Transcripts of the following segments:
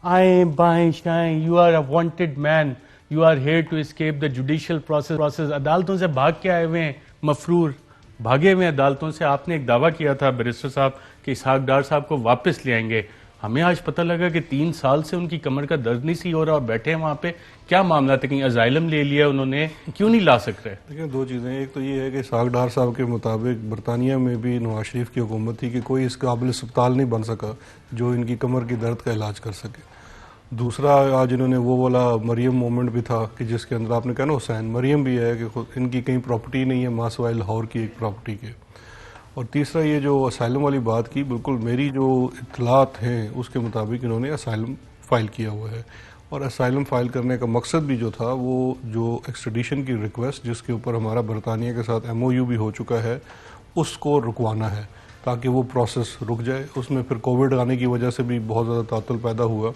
آئیں بائیں شائیں, you are a wanted man, you are here to escape the judicial process. عدالتوں سے بھاگ کے آئے ہوئے ہیں مفرور, بھاگے ہوئے ہیں عدالتوں سے. آپ نے ایک دعویٰ کیا تھا بیرسٹر صاحب کہ اسحاق ڈار صاحب کو واپس لے آئیں گے. ہمیں آج پتہ لگا کہ 3 سال سے ان کی کمر کا درد نہیں سی ہو رہا اور بیٹھے ہیں وہاں پہ. کیا معاملہ تھا؟ کہیں ازائلم لے لیا انہوں نے, کیوں نہیں لا سک رہے؟ دیکھیں 2 چیزیں. ایک تو یہ ہے کہ اسحاق ڈار صاحب کے مطابق برطانیہ میں بھی نواز شریف کی حکومت تھی کہ کوئی اس قابل اسپتال نہیں بن سکا جو ان کی کمر کی درد کا علاج کر سکے. دوسرا آج انہوں نے وہ والا مریم مومنٹ بھی تھا کہ جس کے اندر آپ نے کہا نا حسین مریم بھی ہے کہ ان کی کہیں پراپرٹی نہیں ہے ماں سوائے لاہور کی ایک پراپرٹی کے. اور تیسرا یہ جو اسائلم والی بات کی, بالکل میری جو اطلاعات ہیں اس کے مطابق انہوں نے اسائلم فائل کیا ہوا ہے. اور اسائلم فائل کرنے کا مقصد بھی جو تھا وہ جو ایکسٹریڈیشن کی ریکویسٹ جس کے اوپر ہمارا برطانیہ کے ساتھ MOU بھی ہو چکا ہے اس کو رکوانا ہے تاکہ وہ پروسیس رک جائے. اس میں پھر کووڈ آنے کی وجہ سے بھی بہت زیادہ تعطل پیدا ہوا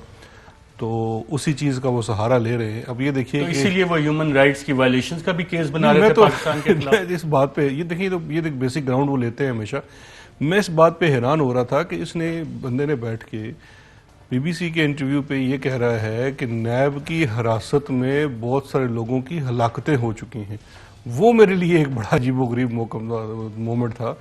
تو اسی چیز کا وہ سہارا لے رہے ہیں. اب یہ دیکھیے اسی لیے وہ ہیومن رائٹس کی وائلیشنز کا بھی کیس بنا رہے تھے پاکستان کے خلاف. میں اس بات پہ یہ دیکھیے تو یہ بیسک گراؤنڈ وہ لیتے ہیں ہمیشہ. میں اس بات پہ حیران ہو رہا تھا کہ اس نے بندے نے بیٹھ کے BBC کے انٹرویو پہ یہ کہہ رہا ہے کہ نیب کی حراست میں بہت سارے لوگوں کی ہلاکتیں ہو چکی ہیں. وہ میرے لیے ایک بڑا عجیب و غریب مومنٹ تھا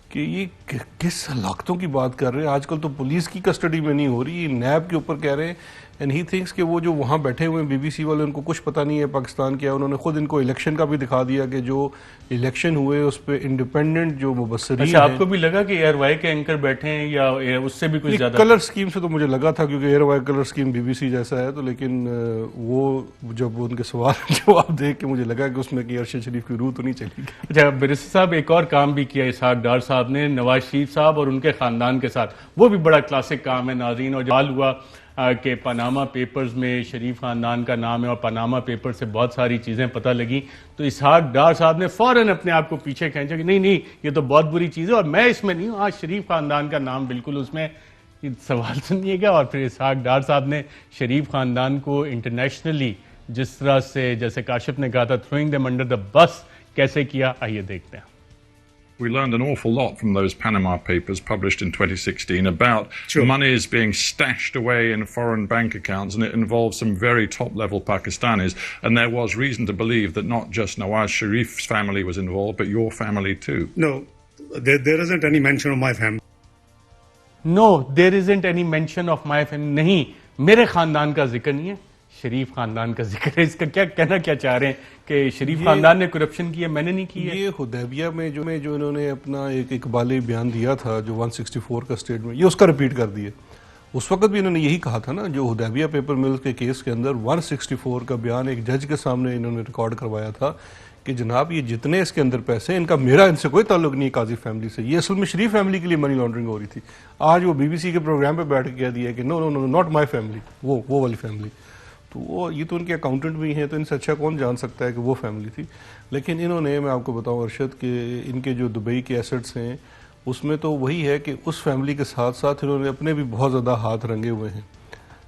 کہ یہ کس ہلاکتوں کی بات کر رہے ہیں. آج کل تو پولیس کی کسٹڈی میں نہیں ہو رہی, یہ نیب کے اوپر کہہ رہے ہیں. اینڈ ہی تھنکس کہ وہ جو وہاں بیٹھے ہوئے ہیں BBC والے ان کو کچھ پتہ نہیں ہے پاکستان کیا. انہوں نے خود ان کو الیکشن کا بھی دکھا دیا کہ جو الیکشن ہوئے اس پہ انڈیپینڈنٹ جو مبصرین ہیں. اچھا, آپ کو بھی لگا کہ ایئر وائی کے اینکر بیٹھے ہیں یا اس سے بھی کچھ زیادہ؟ کلر سکیم سے تو مجھے لگا تھا کیونکہ ARY colour scheme BBC جیسا ہے تو, لیکن وہ جب ان کے سوال جواب دیکھ کے مجھے لگا کہ اس میں کہ ارشد شریف کی روح تو نہیں چلی گئی. اچھا, بیرسٹر صاحب ایک اور کام بھی کیا اسحاق ڈار صاحب نے نواز شریف صاحب اور ان کے خاندان کے ساتھ, وہ بھی بڑا کلاسک کام ہے ناظرین. اور جو حال ہوا کہ پاناما پیپرز میں شریف خاندان کا نام ہے اور پاناما پیپر سے بہت ساری چیزیں پتہ لگی تو اسحاق ڈار صاحب نے فوراً اپنے آپ کو پیچھے کھینچا کہ نہیں یہ تو بہت بری چیز ہے اور میں اس میں نہیں ہوں. آج شریف خاندان کا نام بالکل اس میں. سوال سنیے گا. اور پھر اسحاق ڈار صاحب نے شریف خاندان کو انٹرنیشنلی جس طرح سے, جیسے کاشف نے کہا تھا, throwing them under the bus کیسے کیا, آئیے دیکھتے ہیں. We learned an awful lot from those Panama Papers published in 2016 about monies being stashed away in foreign bank accounts, and it involved some very top-level Pakistanis, and there was reason to believe that not just Nawaz Sharif's family was involved, but your family too. No, there isn't any mention of my family. No, there isn't any mention of my family. نہیں, میرے خاندان کا ذکر نہیں ہے, شریف خاندان کا ذکر ہے. اس کا کیا کہنا کیا چاہ رہے ہیں کہ شریف خاندان نے کرپشن کی ہے, میں نے نہیں کی ہے؟ یہ حدیبیہ میں جو انہوں نے اپنا ایک اقبالی بیان دیا تھا جو 164 کا اسٹیٹمنٹ, یہ اس کا ریپیٹ کر دیا. اس وقت بھی انہوں نے یہی کہا تھا نا, جو حدیبیہ پیپر ملز کے کیس کے اندر 164 کا بیان ایک جج کے سامنے انہوں نے ریکارڈ کروایا تھا کہ جناب یہ جتنے اس کے اندر پیسے ہیں ان کا میرا ان سے کوئی تعلق نہیں ہے قاضی فیملی سے. یہ اصل میں شریف فیملی کے لیے منی لانڈرنگ ہو رہی تھی. آج وہ BBC کے پروگرام پہ بیٹھ کے کہہ دیا کہ نو ناٹ مائی فیملی, وہ والی فیملی. تو یہ تو ان کے اکاؤنٹنٹ بھی ہیں تو ان سے اچھا کون جان سکتا ہے کہ وہ فیملی تھی. لیکن انہوں نے, میں آپ کو بتاؤں ارشد, کہ ان کے جو دبئی کے ایسٹس ہیں اس میں تو وہی ہے کہ اس فیملی کے ساتھ ساتھ انہوں نے اپنے بھی بہت زیادہ ہاتھ رنگے ہوئے ہیں.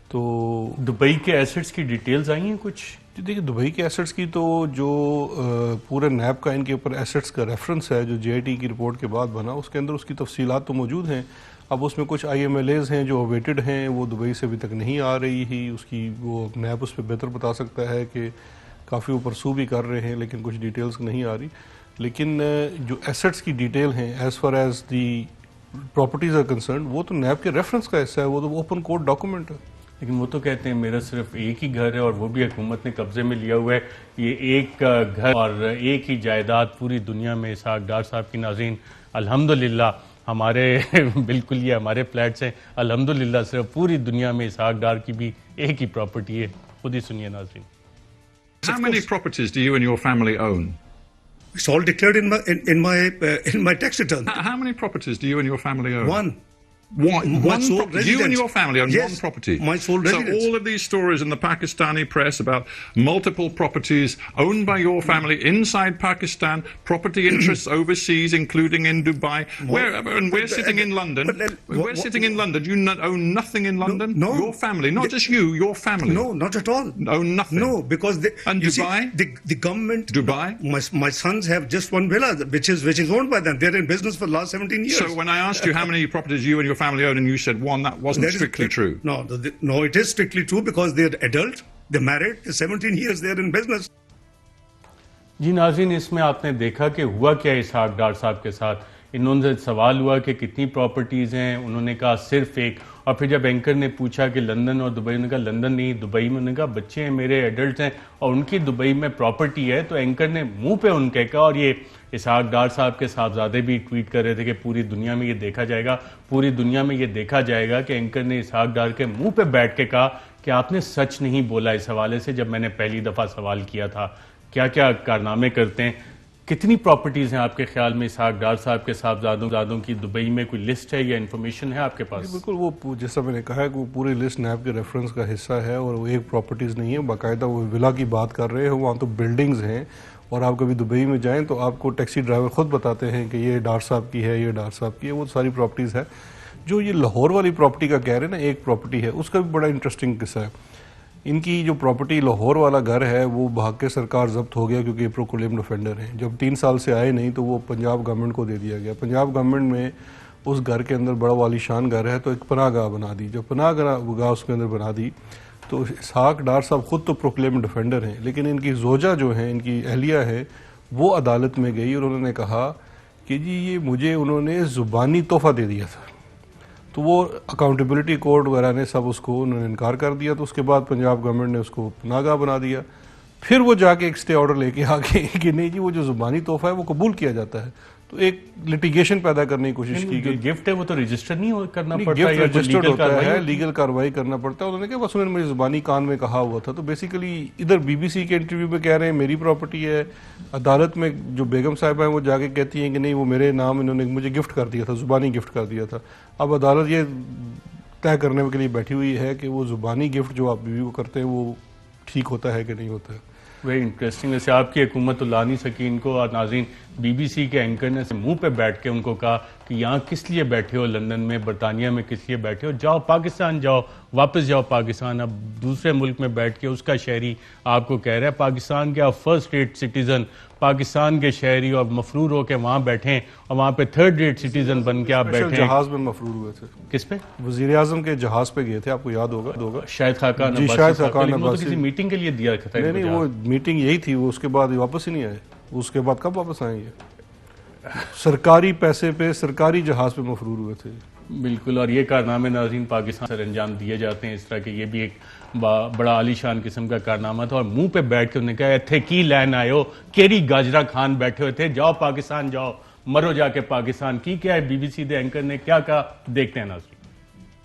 تو دبئی کے ایسٹس کی ڈیٹیلز آئی ہیں کچھ؟ دیکھیے دبئی کے ایسٹس کی تو جو پورے نیب کا ان کے اوپر ایسٹس کا ریفرنس ہے جو JIT کی رپورٹ کے بعد بنا, اس کے اندر اس کی تفصیلات تو موجود ہیں. اب اس میں کچھ IMLAs ہیں جو اویٹڈ ہیں, وہ دبئی سے ابھی تک نہیں آ رہی ہی. اس کی وہ نیب اس پہ بہتر بتا سکتا ہے کہ کافی وہ پرسو بھی کر رہے ہیں لیکن کچھ ڈیٹیلز نہیں آ رہی. لیکن جو ایسٹس کی ڈیٹیل ہیں as far as the properties are concerned, وہ تو نیب کے ریفرنس کا حصہ ہے, وہ تو اوپن کورٹ ڈاکومنٹ ہے. لیکن وہ تو کہتے ہیں میرا صرف ایک ہی گھر ہے اور وہ بھی حکومت نے قبضے میں لیا ہوا ہے. یہ ایک گھر اور ایک ہی جائیداد پوری دنیا میں اسحاق ڈار صاحب کی. ناظرین الحمدللہ ہمارے بالکل یہ ہمارے فلیٹس ہیں, الحمدللہ صرف پوری دنیا میں اسحاق ڈار کی بھی ایک ہی پراپرٹی ہے. خود ہی سنیے ناظرین. How many properties do you and your family own? It's all declared in my tax return. How many properties do you and your family own? One. One sole property. You and residence. your family own Yes, one property. my sole residence. So all of these stories in the Pakistani press about multiple properties owned by your family inside Pakistan, property interests overseas, including in Dubai, wherever, and we're sitting in London. We're sitting in London. You own nothing in London? No. Your family, not just you, your family. No, not at all. Own nothing? No, because And you Dubai? see, the government. Dubai? My sons have just one villa, which is owned by them. They're in business for the last 17 years. So when I asked you how many properties you and your your family own and you said one. That wasn't That is- strictly true. No, it is strictly true because they're adult, they're married, they're 17 years, they're in business. جی ناظرین، اس میں آپ نے دیکھا کہ ہوا کیا اسحاق ڈار صاحب کے ساتھ. انہوں سے سوال ہوا کہ کتنی پراپرٹیز ہیں، انہوں نے کہا صرف ایک. اور پھر جب اینکر نے پوچھا کہ لندن اور دبئی، انہوں نے کہا لندن نہیں، دبئی میں. انہوں نے کہا بچے ہیں میرے، ایڈلٹس ہیں اور ان کی دبئی میں پراپرٹی ہے. تو اینکر نے منہ پہ ان کے کہا، اور یہ اسحاق ڈار صاحب کے صاحبزادے بھی ٹویٹ کر رہے تھے کہ پوری دنیا میں یہ دیکھا جائے گا، پوری دنیا میں یہ دیکھا جائے گا کہ اینکر نے اسحاق ڈار کے منہ پہ بیٹھ کے کہا کہ آپ نے سچ نہیں بولا اس حوالے سے جب میں نے پہلی دفعہ سوال کیا تھا. کیا کیا کارنامے کرتے ہیں. کتنی پراپرٹیز ہیں آپ کے خیال میں اسحاق ڈار صاحب کے صاحبزادوں کی دبئی میں؟ کوئی لسٹ ہے یا انفارمیشن ہے آپ کے پاس؟ بالکل، وہ جیسا میں نے کہا ہے کہ وہ پوری لسٹ نیب کے ریفرنس کا حصہ ہے، اور وہ ایک پراپرٹیز نہیں ہے، باقاعدہ وہ ولا کی بات کر رہے ہیں. وہاں تو بلڈنگز ہیں، اور آپ کبھی دبئی میں جائیں تو آپ کو ٹیکسی ڈرائیور خود بتاتے ہیں کہ یہ ڈار صاحب کی ہے، یہ ڈار صاحب کی ہے. وہ ساری پراپرٹیز ہے. جو یہ لاہور والی پراپرٹی کا کہہ رہے ہیں نا، ایک پراپرٹی ہے، اس کا بھی بڑا انٹرسٹنگ قصہ ہے. ان کی جو پراپرٹی لاہور والا گھر ہے وہ بھاگ کے سرکار ضبط ہو گیا کیونکہ یہ پروکلیم افینڈر ہیں. جب 3 سال سے آئے نہیں تو وہ پنجاب گورنمنٹ کو دے دیا گیا. پنجاب گورنمنٹ میں اس گھر کے اندر بڑا والی شان گھر ہے تو ایک پناہ گاہ بنا دی. جب پناہ گاہ اس کے اندر بنا دی تو اسحاق ڈار صاحب خود تو پروکلیم ڈیفینڈر ہیں، لیکن ان کی زوجہ جو ہیں، ان کی اہلیہ ہے، وہ عدالت میں گئی اور انہوں نے کہا کہ جی یہ مجھے انہوں نے زبانی تحفہ دے دیا تھا. تو وہ اکاؤنٹیبلٹی کورٹ وغیرہ نے سب اس کو انہوں نے انکار کر دیا. تو اس کے بعد پنجاب گورنمنٹ نے اس کو پناہ گاہ بنا دیا. پھر وہ جا کے ایک اسٹے آرڈر لے کے آ گئے کہ نہیں جی وہ جو زبانی تحفہ ہے وہ قبول کیا جاتا ہے. تو ایک لٹیگیشن پیدا کرنے کی کوشش کی جو گفٹ ہے وہ تو رجسٹر نہیں کرنا پڑتا گفٹ یا رجسٹرڈ ہوتا ہے، ہے؟ لیگل کاروائی کرنا پڑتا ہے. انہوں نے کہا بس انہوں نے مجھے زبانی کان میں کہا ہوا تھا. تو بیسیکلی ادھر بی بی سی کے انٹرویو میں کہہ رہے ہیں میری پراپرٹی ہے، عدالت میں جو بیگم صاحبہ ہیں وہ جا کے کہتی ہیں کہ نہیں وہ میرے نام انہوں نے مجھے گفٹ کر دیا تھا، زبانی گفٹ کر دیا تھا. اب عدالت یہ طے کرنے کے لیے بیٹھی ہوئی ہے کہ وہ زبانی گفٹ جو آپ بیوی کو کرتے ہیں وہ ٹھیک ہوتا ہے کہ نہیں ہوتا ہے. Very interesting. ویسے آپ کی حکومت تو لا نہیں سکی ان کو. اور ناظرین، بی بی سی کے اینکر نے منہ پہ بیٹھ کے ان کو کہا کہ یہاں کس لیے بیٹھے ہو، لندن میں، برطانیہ میں کس لیے بیٹھے ہو، جاؤ پاکستان جاؤ، واپس جاؤ پاکستان. اب دوسرے ملک میں بیٹھ کے اس کا شہری آپ کو کہہ رہا ہے پاکستان کے آپ فرسٹ ریٹ سٹیزن، پاکستان کے شہری، اور مفرور ہو کے وہاں بیٹھیں اور وہاں پہ تھرڈ ریٹ سٹیزن بن کے آپ بیٹھیں. جہاز میں مفرور ہوئے تھے. کس پہ؟ وزیر اعظم کے جہاز پہ گئے تھے، آپ کو یاد ہوگا. شاید خاقان جی عباسی شاید صاحب. خاقان لیکن وہ تو عباسی کسی میٹنگ کے لیے دیا تھا. نہیں وہ میٹنگ یہی تھی، وہ اس کے بعد واپس ہی نہیں آئے. اس کے بعد کب واپس آئیں گے؟ سرکاری پیسے پہ سرکاری جہاز پہ مفرور ہوئے تھے. بالکل. اور یہ کارنامے ناظرین پاکستان سر انجام دیے جاتے ہیں اس طرح کے. یہ بھی ایک بڑا عالی شان قسم کا کارنامہ تھا. اور منہ پہ بیٹھ کے انہوں نے کہا ایتھے کی لین آئے ہو، کیری گاجرا خان بیٹھے ہوئے تھے، جاؤ پاکستان جاؤ، مرو جا کے پاکستان. کی کیا ہے بی بی سی دے اینکر نے کیا کہا، دیکھتے ہیں ناظرین.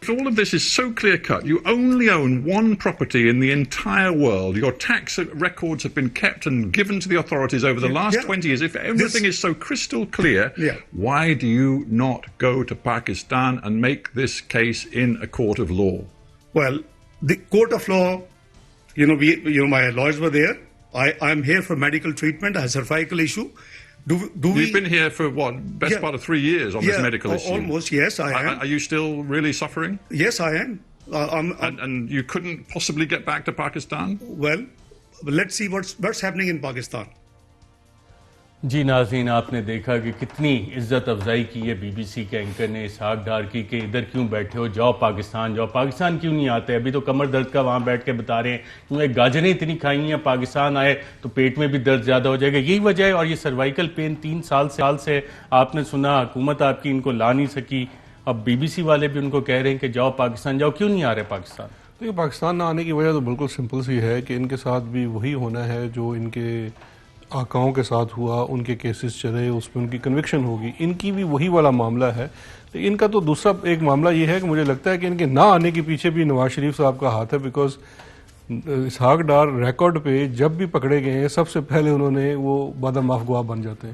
All of this is so clear cut. You only own one property in the entire world. Your tax records have been kept and given to the authorities over the last 20 years. If everything is so crystal clear, why do you not go to Pakistan and make this case in a court of law? Well, the court of law, my lawyers were there. I'm here for medical treatment. I have a cervical issue. You've been here for what, best part of 3 years on this medical issue? Almost, yes, I am. Are you still really suffering? Yes, I am. And you couldn't possibly get back to Pakistan? Well, let's see what's happening in Pakistan. جی ناظرین، آپ نے دیکھا کہ کتنی عزت افزائی کی ہے بی بی سی کے اینکر نے اسحاق ڈار کی کہ ادھر کیوں بیٹھے ہو، جاؤ پاکستان جاؤ. پاکستان کیوں نہیں آتے؟ ابھی تو کمر درد کا وہاں بیٹھ کے بتا رہے ہیں کیونکہ گاجریں اتنی کھائی ہیں، پاکستان آئے تو پیٹ میں بھی درد زیادہ ہو جائے گا. یہی وجہ ہے. اور یہ سروائیکل پین 3 سال سے آپ نے سنا حکومت آپ کی ان کو لا نہیں سکی. اب بی بی سی والے بھی ان کو کہہ رہے ہیں کہ جاؤ پاکستان جاؤ. کیوں نہیں آ رہے پاکستان؟ دیکھیے پاکستان نہ آنے کی وجہ تو بالکل سمپل سی ہے کہ ان کے ساتھ بھی وہی ہونا ہے جو ان کے آقاؤں کے ساتھ ہوا. ان کے کیسز چلے، اس میں ان کی کنوکشن ہوگی. ان کی بھی وہی والا معاملہ ہے. ان کا تو دوسرا ایک معاملہ یہ ہے کہ مجھے لگتا ہے کہ ان کے نہ آنے کے پیچھے بھی نواز شریف صاحب کا ہاتھ ہے. بیکاز اسحاق ڈار ریکارڈ پہ جب بھی پکڑے گئے ہیں سب سے پہلے انہوں نے وہ بادام معاف گواہ بن جاتے ہیں.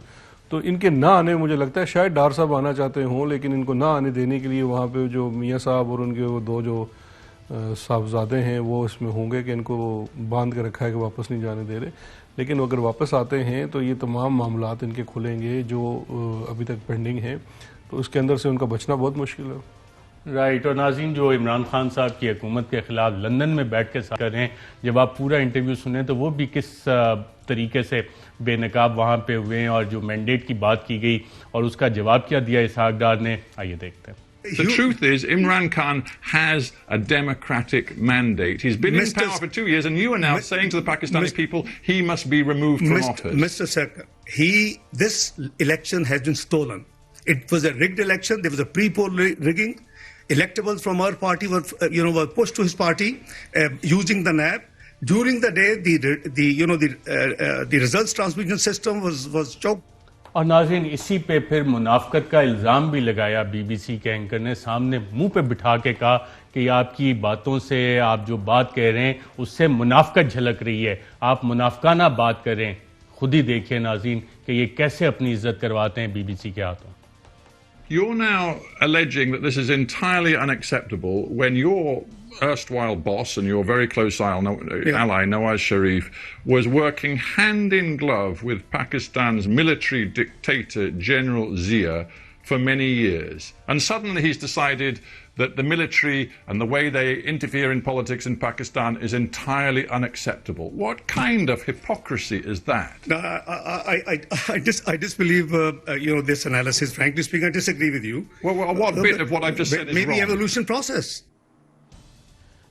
تو ان کے نہ آنے مجھے لگتا ہے شاید ڈار صاحب آنا چاہتے ہوں، لیکن ان کو نہ آنے دینے کے لیے وہاں پہ جو میاں صاحب اور ان کے وہ 2 جو صاحبزادے ہیں وہ اس میں ہوں گے کہ ان کو باندھ کے رکھا ہے کہ واپس نہیں جانے دے رہے. لیکن اگر واپس آتے ہیں تو یہ تمام معاملات ان کے کھلیں گے جو ابھی تک پینڈنگ ہیں. تو اس کے اندر سے ان کا بچنا بہت مشکل ہے. رائٹ. اور ناظرین، جو عمران خان صاحب کی حکومت کے خلاف لندن میں بیٹھ کے کر رہے ہیں، جب آپ پورا انٹرویو سنیں تو وہ بھی کس طریقے سے بے نقاب وہاں پہ ہوئے ہیں اور جو مینڈیٹ کی بات کی گئی اور اس کا جواب کیا دیا اسحاق ڈار نے، آئیے دیکھتے ہیں. The truth is, Imran Khan has a democratic mandate. He's been in power for 2 years, and you are now saying to the Pakistani people he must be removed from office. Mr. Sarkar, this election has been stolen. It was a rigged election. There was a pre-poll rigging. Electables from our party were pushed to his party using the NAB. During the day, the results transmission system was choked. اور ناظرین اسی پہ پھر منافقت کا الزام بھی لگایا بی بی سی کے اینکر نے، سامنے منہ پہ بٹھا کے کہا کہ یہ آپ کی باتوں سے، آپ جو بات کہہ رہے ہیں اس سے منافقت جھلک رہی ہے، آپ منافقانہ بات کر رہے ہیں۔ خود ہی دیکھیں ناظرین کہ یہ کیسے اپنی عزت کرواتے ہیں بی بی سی کے ہاتھوں۔ You're now alleging that this is entirely unacceptable when your erstwhile boss and your very close ally Nawaz Sharif was working hand in glove with Pakistan's military dictator General Zia for many years, and suddenly he's decided that the military and the way they interfere in politics in Pakistan is entirely unacceptable. What kind of hypocrisy is that? I disbelieve this analysis. Frankly speaking, I disagree with you. Well, what bit of what I've just said is maybe wrong? Evolution process.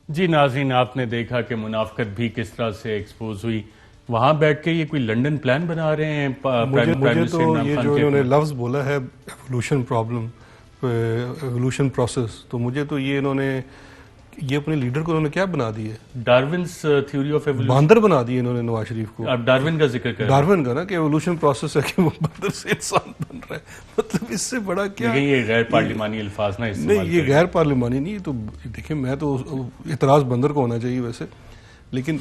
جی ناظرین، آپ نے دیکھا کہ منافقت بھی کس طرح سے ایکسپوز ہوئی۔ وہاں بیٹھ کے یہ کوئی لنڈن پلان بنا رہے ہیں مجھے تو یہ جو انہوں نے لفظ بولا ہے ایوولوشن پرابلم، ایوولوشن پروسیس، تو مجھے تو یہ انہوں نے یہ اپنے لیڈر کو انہوں نے کیا بنا دی ہے، ڈارونس تھیوری آف ایوولوشن، باندر بنا دی انہوں نے نواز شریف کو۔ آپ ڈارون کا ذکر کریں، ڈارون کا نا کہ ایوولوشن پروسیس ہے کہ وہ باندر سے انسان بن رہا ہے، مطلب اس سے بڑا کیا؟ یہ غیر پارلیمانی الفاظ نہ استعمال نہیں، یہ غیر پارلیمانی نہیں، تو دیکھیں میں تو اعتراض بندر کو ہونا چاہیے ویسے، لیکن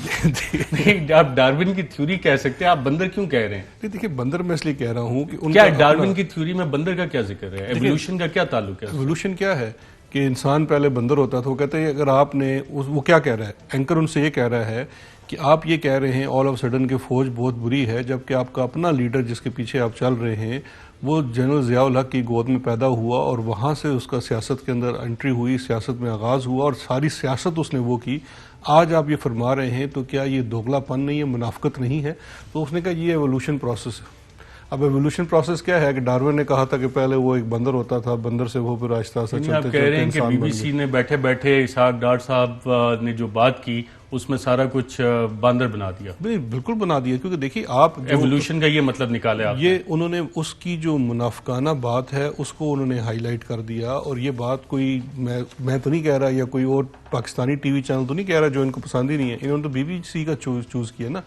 آپ ڈارون کی تھیوری کہہ سکتے ہیں، آپ بندر کیوں کہہ رہے ہیں؟ دیکھیں بندر میں اس لیے کہہ رہا ہوں کہ کیا ڈارون کی تھیوری میں بندر کا کیا ذکر ہے؟ ایوولوشن کا کیا تعلق ہے؟ ایوولوشن کیا ہے کہ انسان پہلے بندر ہوتا تھا، وہ کہتے ہیں اگر آپ نے وہ کیا کہہ رہا ہے، اینکر ان سے یہ کہہ رہا ہے کہ آپ یہ کہہ رہے ہیں آل آف سڈن کہ فوج بہت بری ہے، جبکہ آپ کا اپنا لیڈر جس کے پیچھے آپ چل رہے ہیں وہ جنرل ضیاء الحق کی گود میں پیدا ہوا، اور وہاں سے اس کا سیاست کے اندر انٹری ہوئی، سیاست میں آغاز ہوا، اور ساری سیاست اس نے وہ کی۔ آج آپ یہ فرما رہے ہیں تو کیا یہ دوگلا پن نہیں ہے، منافقت نہیں ہے؟ تو اس نے کہا یہ ایوولوشن پروسیس ہے۔ اب ایوولوشن پروسیس کیا ہے کہ ڈارون نے کہا تھا کہ پہلے وہ ایک بندر ہوتا تھا، بندر سے وہ پھر آہستہ آہستہ چلتے آپ کہہ رہے ہیں کہ بی بی سی نے بیٹھے بیٹھے اسحاق ڈار صاحب نے جو بات کی اس میں سارا کچھ باندر بنا دیا؟ بالکل بنا دیا، کیونکہ دیکھیے آپ ایوولوشن کا یہ مطلب نکالے آپ، یہ انہوں نے اس کی جو منافقانہ بات ہے اس کو انہوں نے ہائی لائٹ کر دیا، اور یہ بات کوئی میں تو نہیں کہہ رہا یا کوئی اور پاکستانی ٹی وی چینل تو نہیں کہہ رہا جو ان کو پسند ہی نہیں ہے، انہوں نے تو بی بی سی کا چوز کیا نا،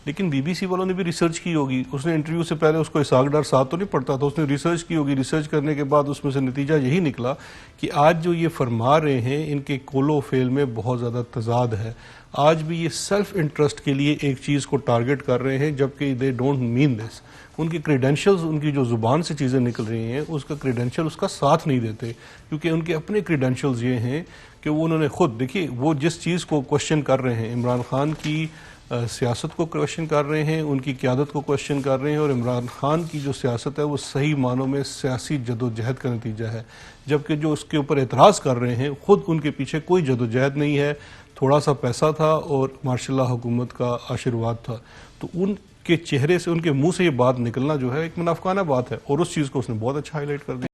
لیکن بی بی سی والوں نے بھی ریسرچ کی ہوگی، اس نے انٹرویو سے پہلے اس کو اسحاق ڈار صاحب تو نہیں پڑھتا تھا، اس نے ریسرچ کی ہوگی، ریسرچ کرنے کے بعد اس میں سے نتیجہ یہی نکلا کہ آج جو یہ فرما رہے ہیں ان کے قول و فعل میں بہت زیادہ تضاد ہے۔ آج بھی یہ سیلف انٹرسٹ کے لیے ایک چیز کو ٹارگٹ کر رہے ہیں، جبکہ دے ڈونٹ مین دس۔ ان کی کریڈینشلز، ان کی جو زبان سے چیزیں نکل رہی ہیں اس کا کریڈینشل اس کا ساتھ نہیں دیتے، کیونکہ ان کے اپنے کریڈینشلز یہ ہیں کہ وہ انہوں نے خود دیکھیے وہ جس چیز کو کوشچن کر رہے ہیں، عمران خان کی سیاست کو کوشچن کر رہے ہیں، ان کی قیادت کو کوشچن کر رہے ہیں، اور عمران خان کی جو سیاست ہے وہ صحیح معنوں میں سیاسی جد و جہد کا نتیجہ ہے، جبکہ جو اس کے اوپر اعتراض کر رہے ہیں خود ان کے پیچھے کوئی جد و جہد نہیں ہے، تھوڑا سا پیسہ تھا اور ماشاء اللہ حکومت کا آشرواد تھا، تو ان کے چہرے سے، ان کے منہ سے یہ بات نکلنا جو ہے ایک منافقانہ بات ہے، اور اس چیز کو اس نے بہت اچھا ہائی لائٹ کر دیا۔